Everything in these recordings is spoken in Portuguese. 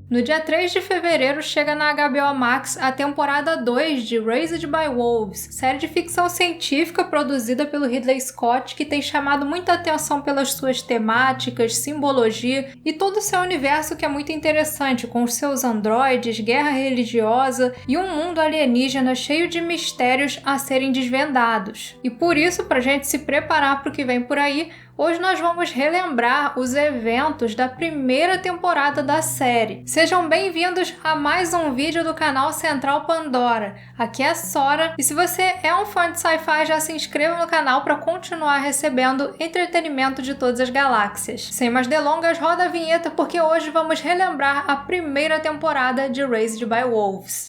No dia 3 de fevereiro chega na HBO Max a temporada 2 de Raised by Wolves, série de ficção científica produzida pelo Ridley Scott que tem chamado muita atenção pelas suas temáticas, simbologia e todo o seu universo que é muito interessante, com os seus androides, guerra religiosa e um mundo alienígena cheio de mistérios a serem desvendados. E por isso, pra gente se preparar para o que vem por aí, hoje nós vamos relembrar os eventos da primeira temporada da série. Sejam bem-vindos a mais um vídeo do canal Central Pandora. Aqui é a Sora e se você é um fã de sci-fi, já se inscreva no canal para continuar recebendo entretenimento de todas as galáxias. Sem mais delongas, roda a vinheta porque hoje vamos relembrar a primeira temporada de Raised by Wolves.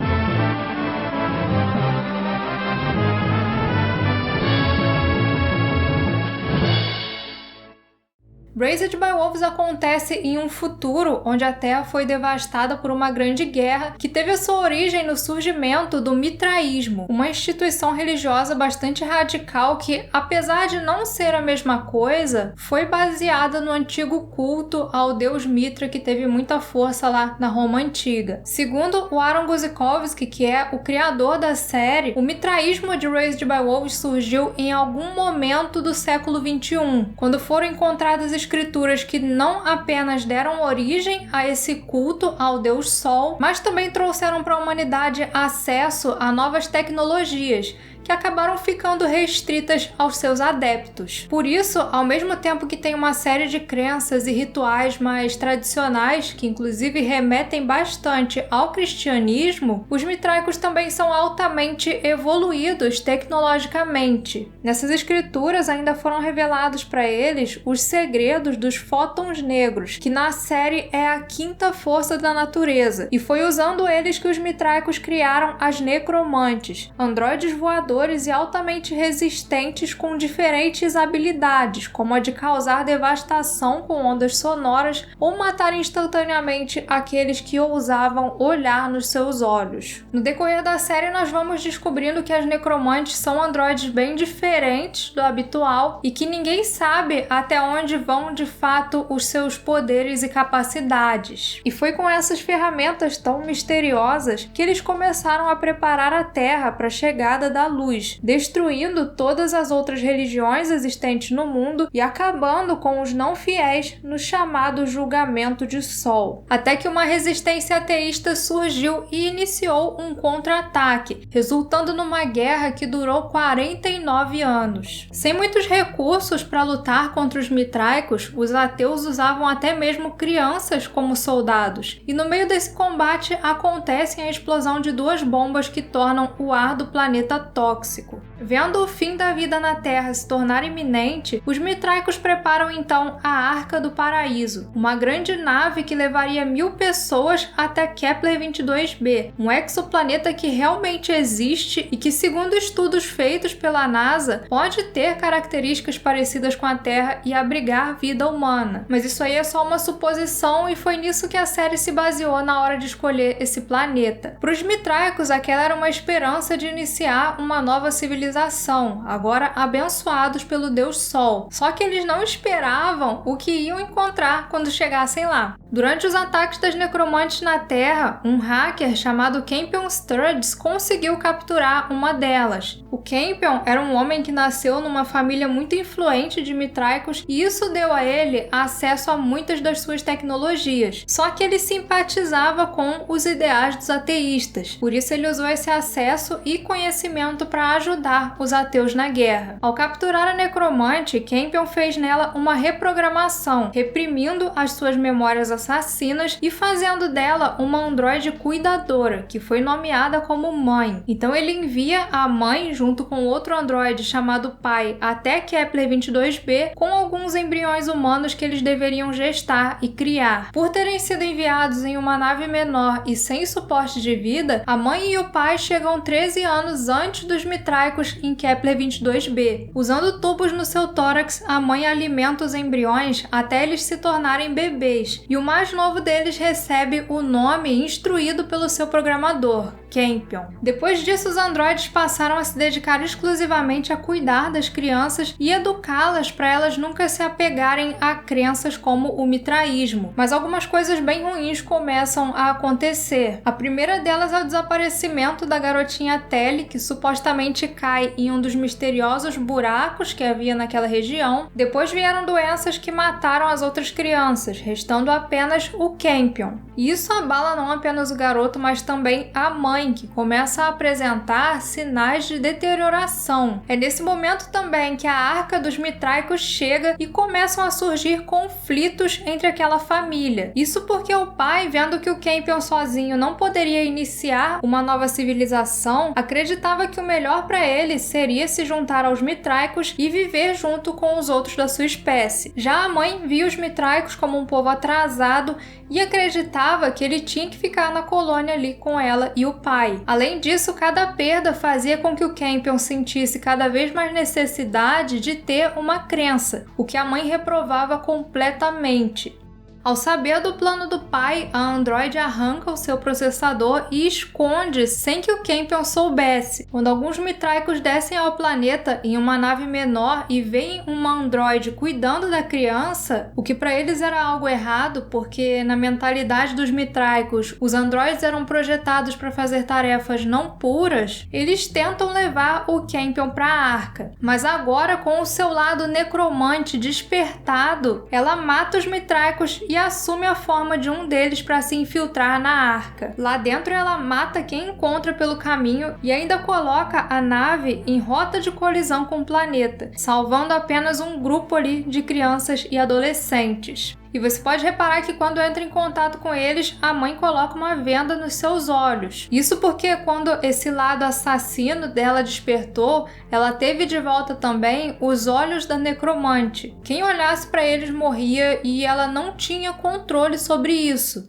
Raised by Wolves acontece em um futuro onde a Terra foi devastada por uma grande guerra que teve a sua origem no surgimento do mitraísmo, uma instituição religiosa bastante radical que, apesar de não ser a mesma coisa, foi baseada no antigo culto ao deus Mitra que teve muita força lá na Roma Antiga. Segundo o Aaron Guzikowski, que é o criador da série, o mitraísmo de Raised by Wolves surgiu em algum momento do século XXI, quando foram encontradas escrituras que não apenas deram origem a esse culto ao Deus Sol, mas também trouxeram para a humanidade acesso a novas tecnologias que acabaram ficando restritas aos seus adeptos. Por isso, ao mesmo tempo que tem uma série de crenças e rituais mais tradicionais, que inclusive remetem bastante ao cristianismo, os mitraicos também são altamente evoluídos tecnologicamente. Nessas escrituras ainda foram revelados para eles os segredos dos fótons negros, que na série é a quinta força da natureza, e foi usando eles que os mitraicos criaram as necromantes, androides voadores e altamente resistentes com diferentes habilidades, como a de causar devastação com ondas sonoras ou matar instantaneamente aqueles que ousavam olhar nos seus olhos. No decorrer da série, nós vamos descobrindo que as necromantes são androides bem diferentes do habitual e que ninguém sabe até onde vão de fato os seus poderes e capacidades. E foi com essas ferramentas tão misteriosas que eles começaram a preparar a Terra para a chegada da luz, destruindo todas as outras religiões existentes no mundo e acabando com os não fiéis no chamado julgamento de Sol. Até que uma resistência ateísta surgiu e iniciou um contra-ataque, resultando numa guerra que durou 49 anos. Sem muitos recursos para lutar contra os mitraicos, os ateus usavam até mesmo crianças como soldados, e no meio desse combate acontece a explosão de duas bombas que tornam o ar do planeta tóxico. Vendo o fim da vida na Terra se tornar iminente, os mitraicos preparam então a Arca do Paraíso, uma grande nave que levaria 1000 pessoas até Kepler 22b, um exoplaneta que realmente existe e que, segundo estudos feitos pela NASA, pode ter características parecidas com a Terra e abrigar vida humana. Mas isso aí é só uma suposição e foi nisso que a série se baseou na hora de escolher esse planeta. Para os mitraicos, aquela era uma esperança de iniciar uma nova civilização, agora abençoados pelo Deus Sol. Só que eles não esperavam o que iam encontrar quando chegassem lá. Durante os ataques das necromantes na Terra, um hacker chamado Campion Sturges conseguiu capturar uma delas. O Campion era um homem que nasceu numa família muito influente de mitraicos e isso deu a ele acesso a muitas das suas tecnologias. Só que ele simpatizava com os ideais dos ateístas, por isso ele usou esse acesso e conhecimento para ajudar os ateus na guerra. Ao capturar a necromante, Campion fez nela uma reprogramação, reprimindo as suas memórias assassinas e fazendo dela uma androide cuidadora, que foi nomeada como Mãe. Então ele envia a Mãe junto com outro androide chamado Pai até Kepler 22b com alguns embriões humanos que eles deveriam gestar e criar. Por terem sido enviados em uma nave menor e sem suporte de vida, a Mãe e o Pai chegam 13 anos antes dos mitraicos embriões em Kepler 22b. Usando tubos no seu tórax, a mãe alimenta os embriões até eles se tornarem bebês, e o mais novo deles recebe o nome instruído pelo seu programador, Campion. Depois disso, os androides passaram a se dedicar exclusivamente a cuidar das crianças e educá-las para elas nunca se apegarem a crenças como o mitraísmo. Mas algumas coisas bem ruins começam a acontecer. A primeira delas é o desaparecimento da garotinha Telly, que supostamente cai em um dos misteriosos buracos que havia naquela região. Depois vieram doenças que mataram as outras crianças, restando apenas o Campion. E isso abala não apenas o garoto, mas também a mãe, que começa a apresentar sinais de deterioração. É nesse momento também que a Arca dos Mitraicos chega e começam a surgir conflitos entre aquela família. Isso porque o pai, vendo que o Campion sozinho não poderia iniciar uma nova civilização, acreditava que o melhor para ele seria se juntar aos Mitraicos e viver junto com os outros da sua espécie. Já a mãe via os Mitraicos como um povo atrasado e acreditava que ele tinha que ficar na colônia ali com ela e o pai. Além disso, cada perda fazia com que o Campion sentisse cada vez mais necessidade de ter uma crença, o que a mãe reprovava completamente. Ao saber do plano do pai, a androide arranca o seu processador e esconde sem que o Campion soubesse. Quando alguns mitraicos descem ao planeta em uma nave menor e veem uma androide cuidando da criança, o que para eles era algo errado, porque na mentalidade dos mitraicos os androides eram projetados para fazer tarefas não puras, eles tentam levar o Campion para a Arca. Mas agora, com o seu lado necromante despertado, ela mata os mitraicos e assume a forma de um deles para se infiltrar na Arca. Lá dentro ela mata quem encontra pelo caminho e ainda coloca a nave em rota de colisão com o planeta, salvando apenas um grupo ali de crianças e adolescentes. E você pode reparar que quando entra em contato com eles, a mãe coloca uma venda nos seus olhos. Isso porque quando esse lado assassino dela despertou, ela teve de volta também os olhos da necromante. Quem olhasse para eles morria e ela não tinha controle sobre isso.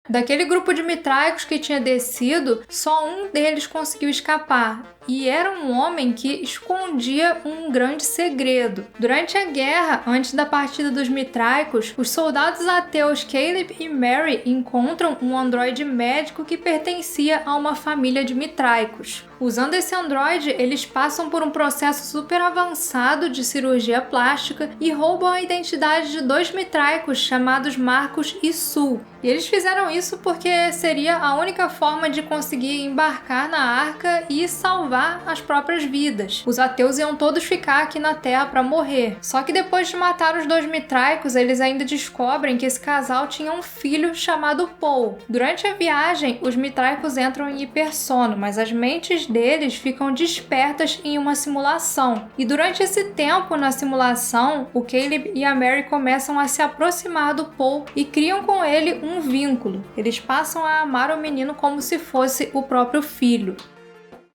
Daquele grupo de mitraicos que tinha descido, só um deles conseguiu escapar. E era um homem que escondia um grande segredo. Durante a guerra, antes da partida dos mitraicos, os soldados ateus Caleb e Mary encontram um androide médico que pertencia a uma família de mitraicos. Usando esse androide, eles passam por um processo super avançado de cirurgia plástica e roubam a identidade de dois mitraicos chamados Marcos e Sul. E eles fizeram isso porque seria a única forma de conseguir embarcar na Arca e salvar as próprias vidas. Os ateus iam todos ficar aqui na Terra para morrer. Só que depois de matar os dois mitraicos, eles ainda descobrem que esse casal tinha um filho chamado Paul. Durante a viagem, os mitraicos entram em hipersono, mas as mentes deles ficam despertas em uma simulação. E durante esse tempo na simulação, o Caleb e a Mary começam a se aproximar do Paul e criam com ele um vínculo. Eles passam a amar o menino como se fosse o próprio filho.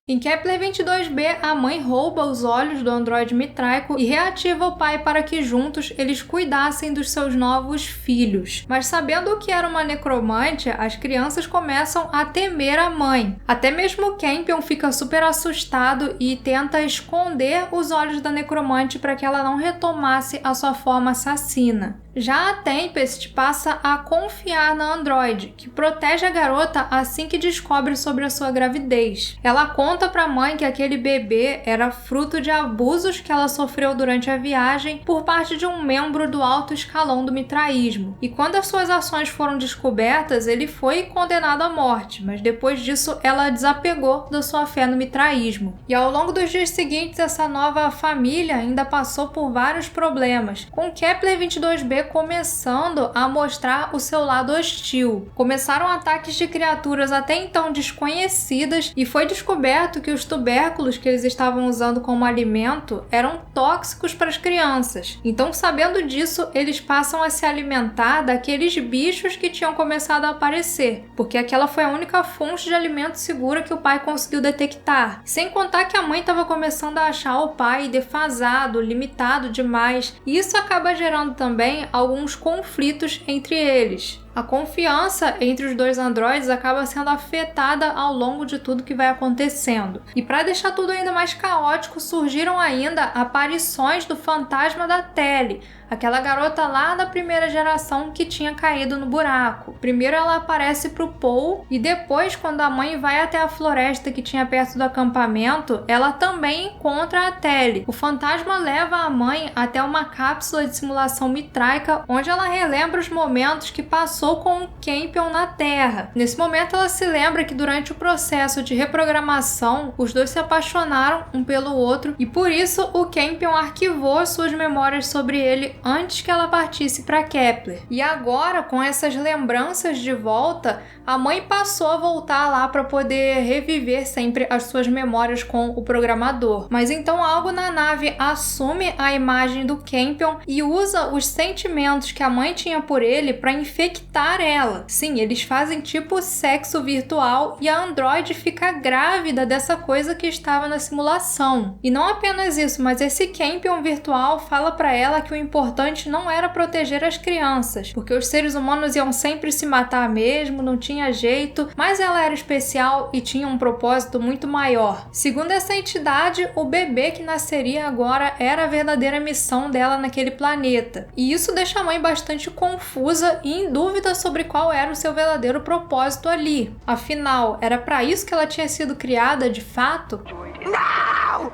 Em Kepler 22b, a mãe rouba os olhos do androide mitraico e reativa o pai para que juntos eles cuidassem dos seus novos filhos. Mas sabendo o que era uma necromante, as crianças começam a temer a mãe. Até mesmo o Campion fica super assustado e tenta esconder os olhos da necromante para que ela não retomasse a sua forma assassina. Já a Tempest passa a confiar na androide, que protege a garota assim que descobre sobre a sua gravidez. Ela conta para a mãe que aquele bebê era fruto de abusos que ela sofreu durante a viagem por parte de um membro do alto escalão do mitraísmo. E quando as suas ações foram descobertas, ele foi condenado à morte, mas depois disso ela desapegou da sua fé no mitraísmo. E ao longo dos dias seguintes, essa nova família ainda passou por vários problemas, com Kepler 22b começando a mostrar o seu lado hostil. Começaram ataques de criaturas até então desconhecidas e foi descoberto que os tubérculos que eles estavam usando como alimento eram tóxicos para as crianças. Então, sabendo disso, eles passam a se alimentar daqueles bichos que tinham começado a aparecer, porque aquela foi a única fonte de alimento segura que o pai conseguiu detectar. Sem contar que a mãe estava começando a achar o pai defasado, limitado demais, e isso acaba gerando também alguns conflitos entre eles. A confiança entre os dois androides acaba sendo afetada ao longo de tudo que vai acontecendo. E para deixar tudo ainda mais caótico, surgiram ainda aparições do fantasma da Telly, aquela garota lá da primeira geração que tinha caído no buraco. Primeiro ela aparece pro Paul e depois, quando a mãe vai até a floresta que tinha perto do acampamento, ela também encontra a Telly. O fantasma leva a mãe até uma cápsula de simulação mitraica, onde ela relembra os momentos que passou com o Campion na Terra. Nesse momento ela se lembra que durante o processo de reprogramação, os dois se apaixonaram um pelo outro e por isso o Campion arquivou suas memórias sobre ele antes que ela partisse para Kepler. E agora, com essas lembranças de volta, a mãe passou a voltar lá para poder reviver sempre as suas memórias com o programador. Mas então algo na nave assume a imagem do Campion e usa os sentimentos que a mãe tinha por ele para infectar ela. Sim, eles fazem tipo sexo virtual e a androide fica grávida dessa coisa que estava na simulação. E não apenas isso, mas esse Campion virtual fala para ela que o importante não era proteger as crianças, porque os seres humanos iam sempre se matar mesmo, não tinha jeito, mas ela era especial e tinha um propósito muito maior. Segundo essa entidade, o bebê que nasceria agora era a verdadeira missão dela naquele planeta. E isso deixa a mãe bastante confusa e em dúvida sobre qual era o seu verdadeiro propósito ali. Afinal, era para isso que ela tinha sido criada de fato? Não!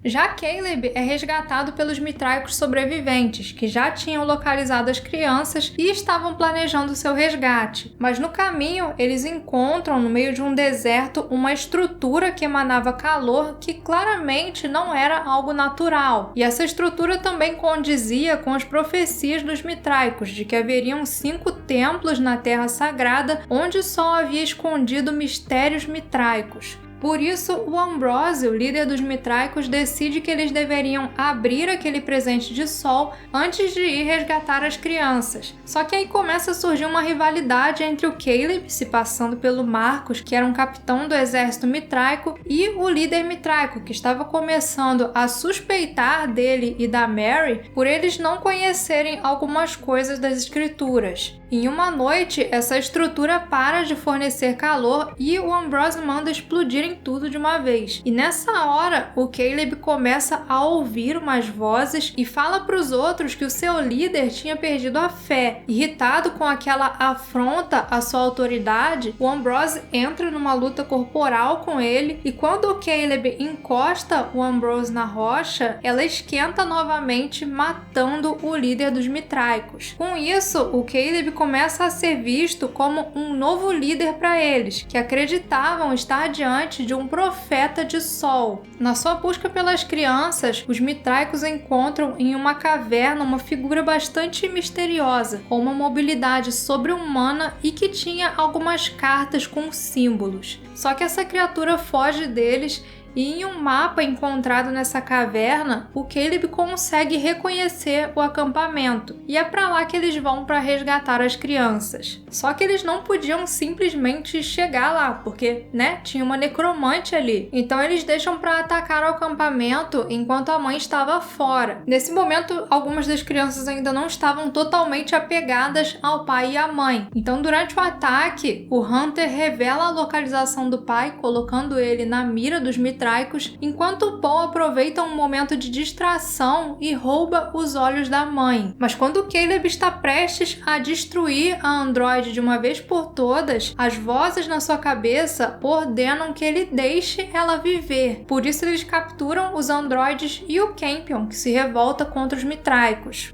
Já Caleb é resgatado pelos mitraicos sobreviventes, que já tinham localizado as crianças e estavam planejando seu resgate. Mas no caminho, eles encontram, no meio de um deserto, uma estrutura que emanava calor que claramente não era algo natural. E essa estrutura também condizia com as profecias dos mitraicos, de que haveriam 5 templos na Terra Sagrada, onde o Sol havia escondido mistérios mitraicos. Por isso, o Ambrose, o líder dos mitraicos, decide que eles deveriam abrir aquele presente de sol antes de ir resgatar as crianças. Só que aí começa a surgir uma rivalidade entre o Caleb, se passando pelo Marcos, que era um capitão do exército mitraico, e o líder mitraico, que estava começando a suspeitar dele e da Mary por eles não conhecerem algumas coisas das escrituras. Em uma noite, essa estrutura para de fornecer calor e o Ambrose manda explodirem tudo de uma vez. E nessa hora, o Caleb começa a ouvir umas vozes e fala para os outros que o seu líder tinha perdido a fé. Irritado com aquela afronta à sua autoridade, o Ambrose entra numa luta corporal com ele e quando o Caleb encosta o Ambrose na rocha, ela esquenta novamente, matando o líder dos mitraicos. Com isso, o Caleb começa a ser visto como um novo líder para eles, que acreditavam estar diante de um profeta de sol. Na sua busca pelas crianças, os mitraicos encontram em uma caverna uma figura bastante misteriosa, com uma mobilidade sobre-humana e que tinha algumas cartas com símbolos. Só que essa criatura foge deles e em um mapa encontrado nessa caverna, o Caleb consegue reconhecer o acampamento. E é para lá que eles vão para resgatar as crianças. Só que eles não podiam simplesmente chegar lá, porque, tinha uma necromante ali. Então eles deixam para atacar o acampamento enquanto a mãe estava fora. Nesse momento, algumas das crianças ainda não estavam totalmente apegadas ao pai e à mãe. Então, durante o ataque, o Hunter revela a localização do pai, colocando ele na mira dos mitraicos, enquanto o Paul aproveita um momento de distração e rouba os olhos da mãe. Mas quando o Caleb está prestes a destruir a androide de uma vez por todas, as vozes na sua cabeça ordenam que ele deixe ela viver. Por isso eles capturam os androides e o Campion, que se revolta contra os mitraicos.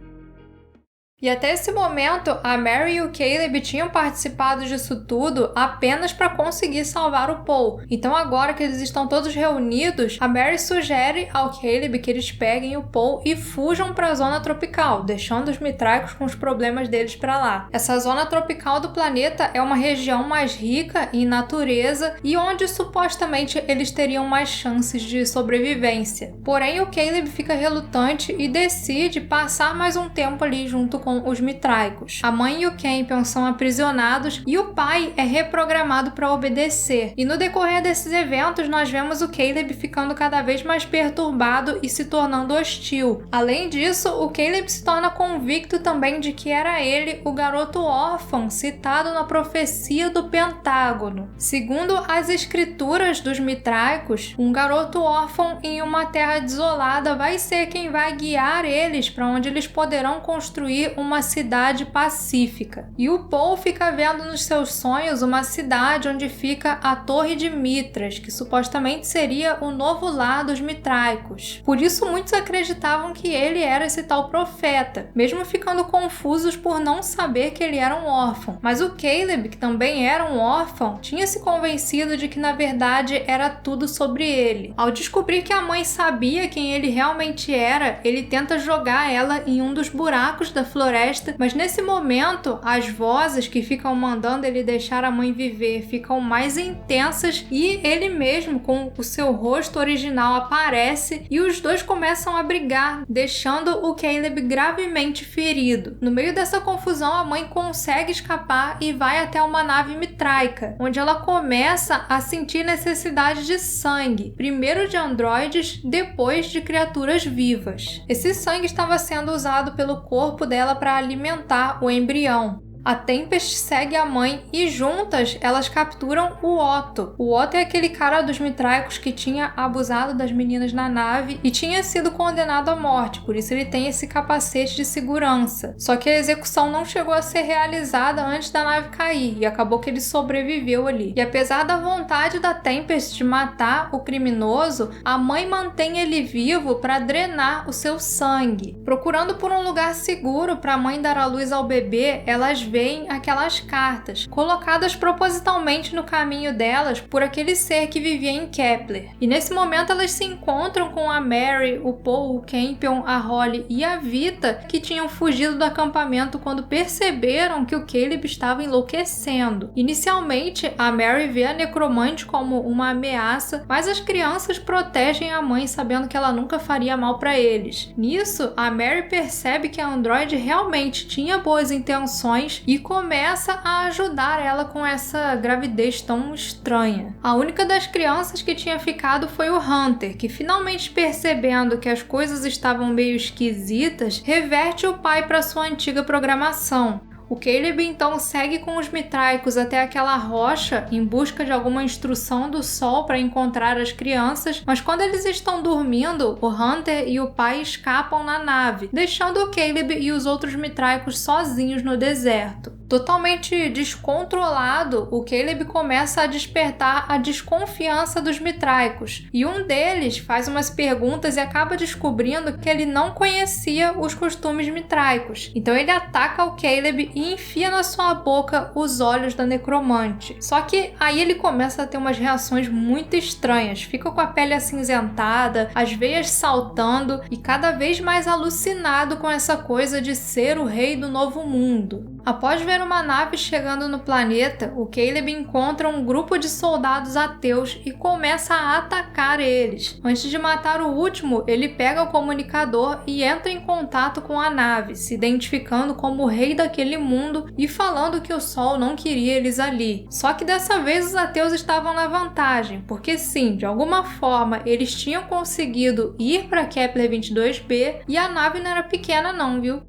E até esse momento, a Mary e o Caleb tinham participado disso tudo apenas para conseguir salvar o Paul. Então agora que eles estão todos reunidos, a Mary sugere ao Caleb que eles peguem o Paul e fujam para a zona tropical, deixando os mitraicos com os problemas deles para lá. Essa zona tropical do planeta é uma região mais rica em natureza e onde supostamente eles teriam mais chances de sobrevivência. Porém, o Caleb fica relutante e decide passar mais um tempo ali junto com com os mitraicos. A mãe e o Campion são aprisionados e o pai é reprogramado para obedecer. E no decorrer desses eventos, nós vemos o Caleb ficando cada vez mais perturbado e se tornando hostil. Além disso, o Caleb se torna convicto também de que era ele o garoto órfão citado na profecia do Pentágono. Segundo as escrituras dos mitraicos, um garoto órfão em uma terra desolada vai ser quem vai guiar eles para onde eles poderão construir uma cidade pacífica. E o Paul fica vendo nos seus sonhos uma cidade onde fica a Torre de Mitras, que supostamente seria o novo lar dos mitraicos. Por isso muitos acreditavam que ele era esse tal profeta, mesmo ficando confusos por não saber que ele era um órfão. Mas o Caleb, que também era um órfão, tinha se convencido de que na verdade era tudo sobre ele. Ao descobrir que a mãe sabia quem ele realmente era, ele tenta jogar ela em um dos buracos da floresta, mas nesse momento as vozes que ficam mandando ele deixar a mãe viver ficam mais intensas e ele mesmo, com o seu rosto original, aparece e os dois começam a brigar, deixando o Caleb gravemente ferido. No meio dessa confusão, a mãe consegue escapar e vai até uma nave mitraica, onde ela começa a sentir necessidade de sangue, primeiro de androides, depois de criaturas vivas. Esse sangue estava sendo usado pelo corpo dela para alimentar o embrião. A Tempest segue a mãe e juntas elas capturam o Otto. O Otto é aquele cara dos mitraicos que tinha abusado das meninas na nave e tinha sido condenado à morte, por isso ele tem esse capacete de segurança. Só que a execução não chegou a ser realizada antes da nave cair e acabou que ele sobreviveu ali. E apesar da vontade da Tempest de matar o criminoso, a mãe mantém ele vivo para drenar o seu sangue. Procurando por um lugar seguro para a mãe dar à luz ao bebê, elas veem aquelas cartas, colocadas propositalmente no caminho delas por aquele ser que vivia em Kepler. E nesse momento elas se encontram com a Mary, o Paul, o Campion, a Holly e a Vita, que tinham fugido do acampamento quando perceberam que o Caleb estava enlouquecendo. Inicialmente, a Mary vê a necromante como uma ameaça, mas as crianças protegem a mãe sabendo que ela nunca faria mal para eles. Nisso, a Mary percebe que a androide realmente tinha boas intenções e começa a ajudar ela com essa gravidez tão estranha. A única das crianças que tinha ficado foi o Hunter, que finalmente percebendo que as coisas estavam meio esquisitas, reverte o pai para sua antiga programação. O Caleb então segue com os mitraicos até aquela rocha em busca de alguma instrução do sol para encontrar as crianças, mas quando eles estão dormindo, o Hunter e o pai escapam na nave, deixando o Caleb e os outros mitraicos sozinhos no deserto. Totalmente descontrolado, o Caleb começa a despertar a desconfiança dos mitraicos, e um deles faz umas perguntas e acaba descobrindo que ele não conhecia os costumes mitraicos. Então ele ataca o Caleb e enfia na sua boca os olhos da necromante. Só que aí ele começa a ter umas reações muito estranhas, fica com a pele acinzentada, as veias saltando e cada vez mais alucinado com essa coisa de ser o rei do novo mundo. Após ver uma nave chegando no planeta, o Caleb encontra um grupo de soldados ateus e começa a atacar eles. Antes de matar o último, ele pega o comunicador e entra em contato com a nave, se identificando como o rei daquele mundo e falando que o Sol não queria eles ali. Só que dessa vez os ateus estavam na vantagem, porque sim, de alguma forma eles tinham conseguido ir para Kepler 22b e a nave não era pequena não, viu?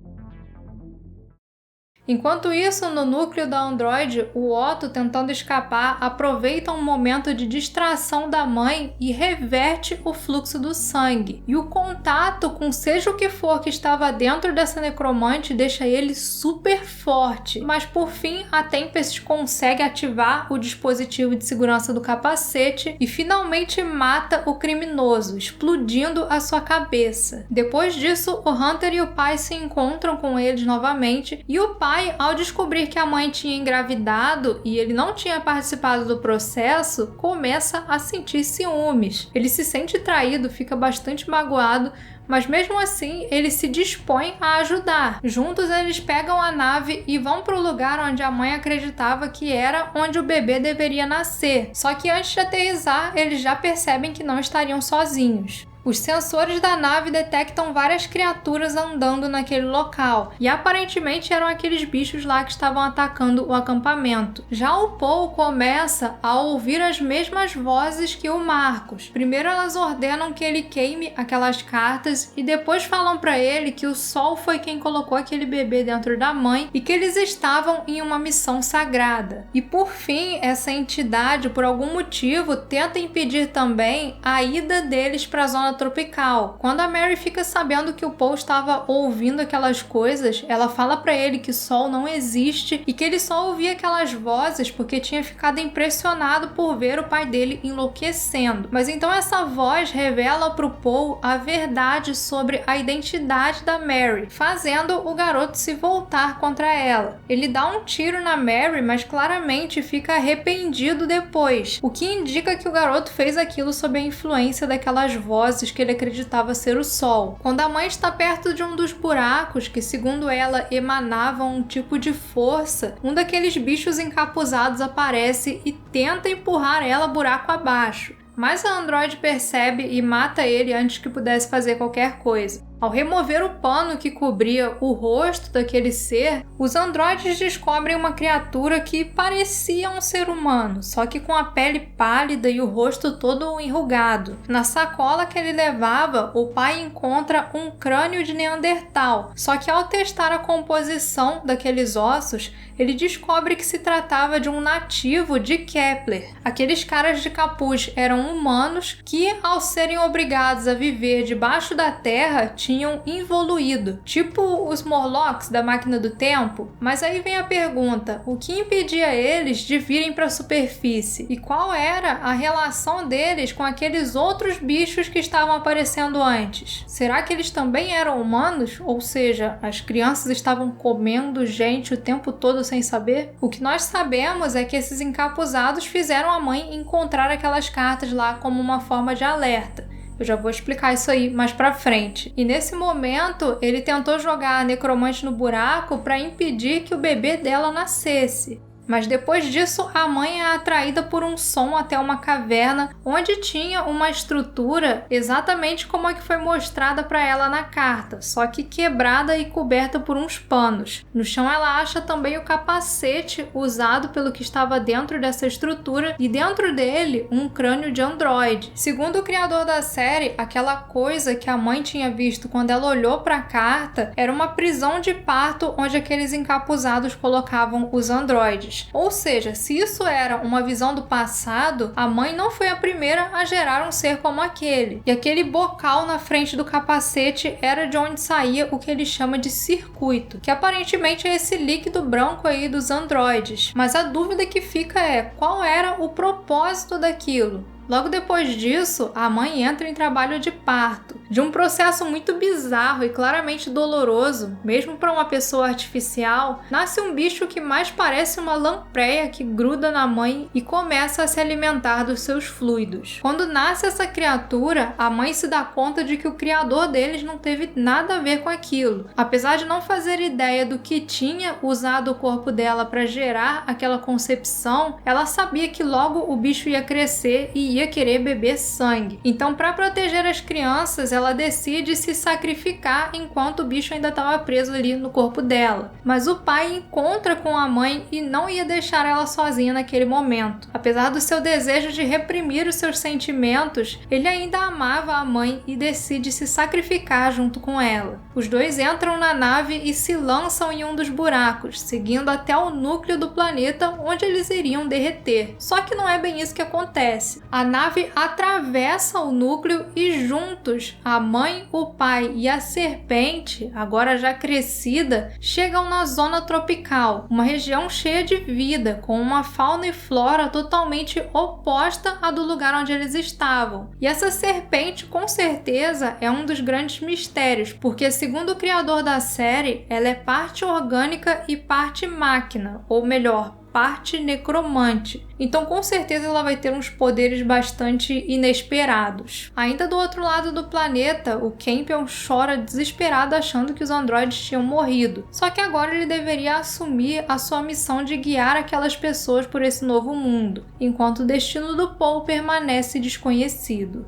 Enquanto isso, no núcleo da androide, o Otto, tentando escapar, aproveita um momento de distração da mãe e reverte o fluxo do sangue. E o contato com seja o que for que estava dentro dessa necromante deixa ele super forte. Mas por fim, a Tempest consegue ativar o dispositivo de segurança do capacete e finalmente mata o criminoso, explodindo a sua cabeça. Depois disso, o Hunter e o pai se encontram com eles novamente e o pai, ao descobrir que a mãe tinha engravidado e ele não tinha participado do processo, começa a sentir ciúmes. Ele se sente traído, fica bastante magoado, mas mesmo assim ele se dispõe a ajudar. Juntos eles pegam a nave e vão para o lugar onde a mãe acreditava que era onde o bebê deveria nascer. Só que antes de aterrissar, eles já percebem que não estariam sozinhos. Os sensores da nave detectam várias criaturas andando naquele local, e aparentemente eram aqueles bichos lá que estavam atacando o acampamento. Já o Paul começa a ouvir as mesmas vozes que o Marcus. Primeiro elas ordenam que ele queime aquelas cartas e depois falam para ele que o Sol foi quem colocou aquele bebê dentro da mãe e que eles estavam em uma missão sagrada. E por fim, essa entidade, por algum motivo, tenta impedir também a ida deles para a zona tropical. Quando a Mary fica sabendo que o Paul estava ouvindo aquelas coisas, ela fala para ele que Sol não existe e que ele só ouvia aquelas vozes porque tinha ficado impressionado por ver o pai dele enlouquecendo. Mas então essa voz revela para o Paul a verdade sobre a identidade da Mary, fazendo o garoto se voltar contra ela. Ele dá um tiro na Mary, mas claramente fica arrependido depois, o que indica que o garoto fez aquilo sob a influência daquelas vozes que ele acreditava ser o Sol. Quando a mãe está perto de um dos buracos, que segundo ela emanavam um tipo de força, um daqueles bichos encapuzados aparece e tenta empurrar ela buraco abaixo. Mas a androide percebe e mata ele antes que pudesse fazer qualquer coisa. Ao remover o pano que cobria o rosto daquele ser, os androides descobrem uma criatura que parecia um ser humano, só que com a pele pálida e o rosto todo enrugado. Na sacola que ele levava, o pai encontra um crânio de Neandertal, só que ao testar a composição daqueles ossos, ele descobre que se tratava de um nativo de Kepler. Aqueles caras de capuz eram humanos que, ao serem obrigados a viver debaixo da terra, tinham evoluído, tipo os Morlocks da Máquina do Tempo. Mas aí vem a pergunta, o que impedia eles de virem para a superfície? E qual era a relação deles com aqueles outros bichos que estavam aparecendo antes? Será que eles também eram humanos? Ou seja, as crianças estavam comendo gente o tempo todo sem saber? O que nós sabemos é que esses encapuzados fizeram a mãe encontrar aquelas cartas lá como uma forma de alerta. Eu já vou explicar isso aí mais pra frente. E nesse momento, ele tentou jogar a necromante no buraco para impedir que o bebê dela nascesse. Mas depois disso, a mãe é atraída por um som até uma caverna onde tinha uma estrutura exatamente como a que foi mostrada para ela na carta, só que quebrada e coberta por uns panos. No chão ela acha também o capacete usado pelo que estava dentro dessa estrutura e dentro dele um crânio de androide. Segundo o criador da série, aquela coisa que a mãe tinha visto quando ela olhou para a carta era uma prisão de parto onde aqueles encapuzados colocavam os androides. Ou seja, se isso era uma visão do passado, a mãe não foi a primeira a gerar um ser como aquele. E aquele bocal na frente do capacete era de onde saía o que ele chama de circuito, que aparentemente é esse líquido branco aí dos androides. Mas a dúvida que fica é, qual era o propósito daquilo? Logo depois disso, a mãe entra em trabalho de parto, de um processo muito bizarro e claramente doloroso, mesmo para uma pessoa artificial. Nasce um bicho que mais parece uma lampreia que gruda na mãe e começa a se alimentar dos seus fluidos. Quando nasce essa criatura, a mãe se dá conta de que o criador deles não teve nada a ver com aquilo. Apesar de não fazer ideia do que tinha usado o corpo dela para gerar aquela concepção, ela sabia que logo o bicho ia crescer e ia querer beber sangue. Então, para proteger as crianças, ela decide se sacrificar enquanto o bicho ainda estava preso ali no corpo dela. Mas o pai encontra com a mãe e não ia deixar ela sozinha naquele momento. Apesar do seu desejo de reprimir os seus sentimentos, ele ainda amava a mãe e decide se sacrificar junto com ela. Os dois entram na nave e se lançam em um dos buracos, seguindo até o núcleo do planeta onde eles iriam derreter. Só que não é bem isso que acontece. A nave atravessa o núcleo e juntos, a mãe, o pai e a serpente, agora já crescida, chegam na zona tropical, uma região cheia de vida, com uma fauna e flora totalmente oposta à do lugar onde eles estavam. E essa serpente, com certeza, é um dos grandes mistérios, porque segundo o criador da série, ela é parte orgânica e parte máquina, ou melhor, parte necromante. Então, com certeza, ela vai ter uns poderes bastante inesperados. Ainda do outro lado do planeta, o Campbell chora desesperado achando que os androides tinham morrido. Só que agora ele deveria assumir a sua missão de guiar aquelas pessoas por esse novo mundo, enquanto o destino do Paul permanece desconhecido.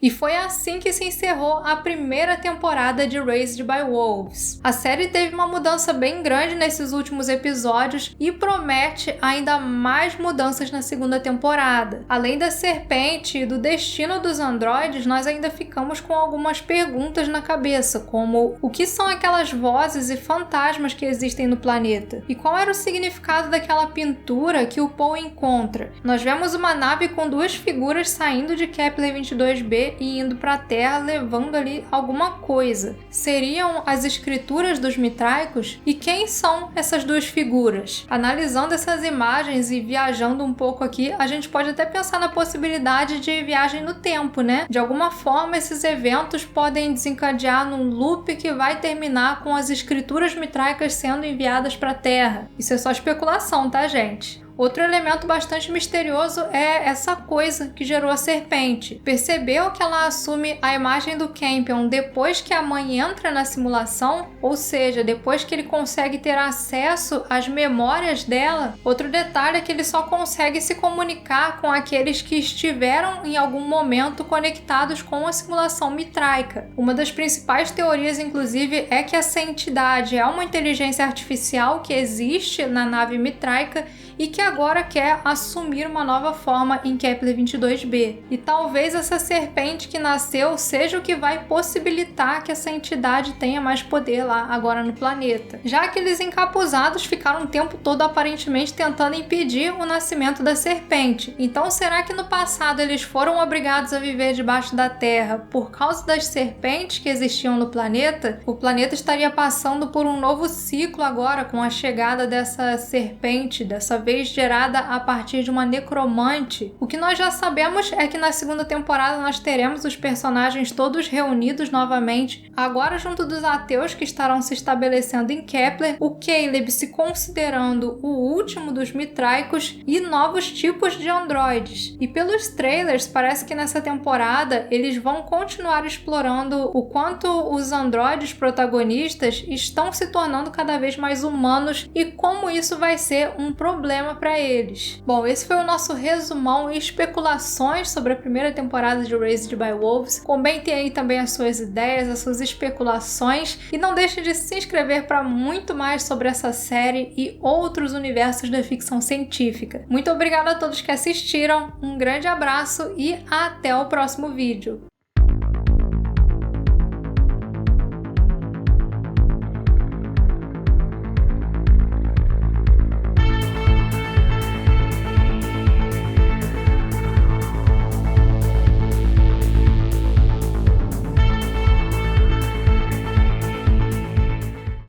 E foi assim que se encerrou a primeira temporada de Raised by Wolves. A série teve uma mudança bem grande nesses últimos episódios e promete ainda mais mudanças na segunda temporada. Além da serpente e do destino dos androides, nós ainda ficamos com algumas perguntas na cabeça, como o que são aquelas vozes e fantasmas que existem no planeta? E qual era o significado daquela pintura que o Paul encontra? Nós vemos uma nave com duas figuras saindo de Kepler 22b e indo para a Terra levando ali alguma coisa. Seriam as escrituras dos mitraicos? E quem são essas duas figuras? Analisando essas imagens e viajando um pouco aqui, a gente pode até pensar na possibilidade de viagem no tempo, né? De alguma forma, esses eventos podem desencadear num loop que vai terminar com as escrituras mitraicas sendo enviadas para a Terra. Isso é só especulação, tá, gente? Outro elemento bastante misterioso é essa coisa que gerou a serpente. Percebeu que ela assume a imagem do Campion depois que a mãe entra na simulação? Ou seja, depois que ele consegue ter acesso às memórias dela? Outro detalhe é que ele só consegue se comunicar com aqueles que estiveram em algum momento conectados com a simulação mitraica. Uma das principais teorias, inclusive, é que essa entidade é uma inteligência artificial que existe na nave mitraica e que agora quer assumir uma nova forma em Kepler 22b. E talvez essa serpente que nasceu seja o que vai possibilitar que essa entidade tenha mais poder lá agora no planeta. Já aqueles encapuzados ficaram o tempo todo aparentemente tentando impedir o nascimento da serpente. Então será que no passado eles foram obrigados a viver debaixo da Terra por causa das serpentes que existiam no planeta? O planeta estaria passando por um novo ciclo agora com a chegada dessa serpente, dessa vez gerada a partir de uma necromante. O que nós já sabemos é que na segunda temporada nós teremos os personagens todos reunidos novamente, agora junto dos ateus que estarão se estabelecendo em Kepler, o Caleb se considerando o último dos mitraicos e novos tipos de androides. E pelos trailers parece que nessa temporada eles vão continuar explorando o quanto os androides protagonistas estão se tornando cada vez mais humanos e como isso vai ser um problema para eles. Bom, esse foi o nosso resumão e especulações sobre a primeira temporada de Raised by Wolves. Comentem aí também as suas ideias, as suas especulações e não deixe de se inscrever para muito mais sobre essa série e outros universos da ficção científica. Muito obrigada a todos que assistiram, um grande abraço e até o próximo vídeo.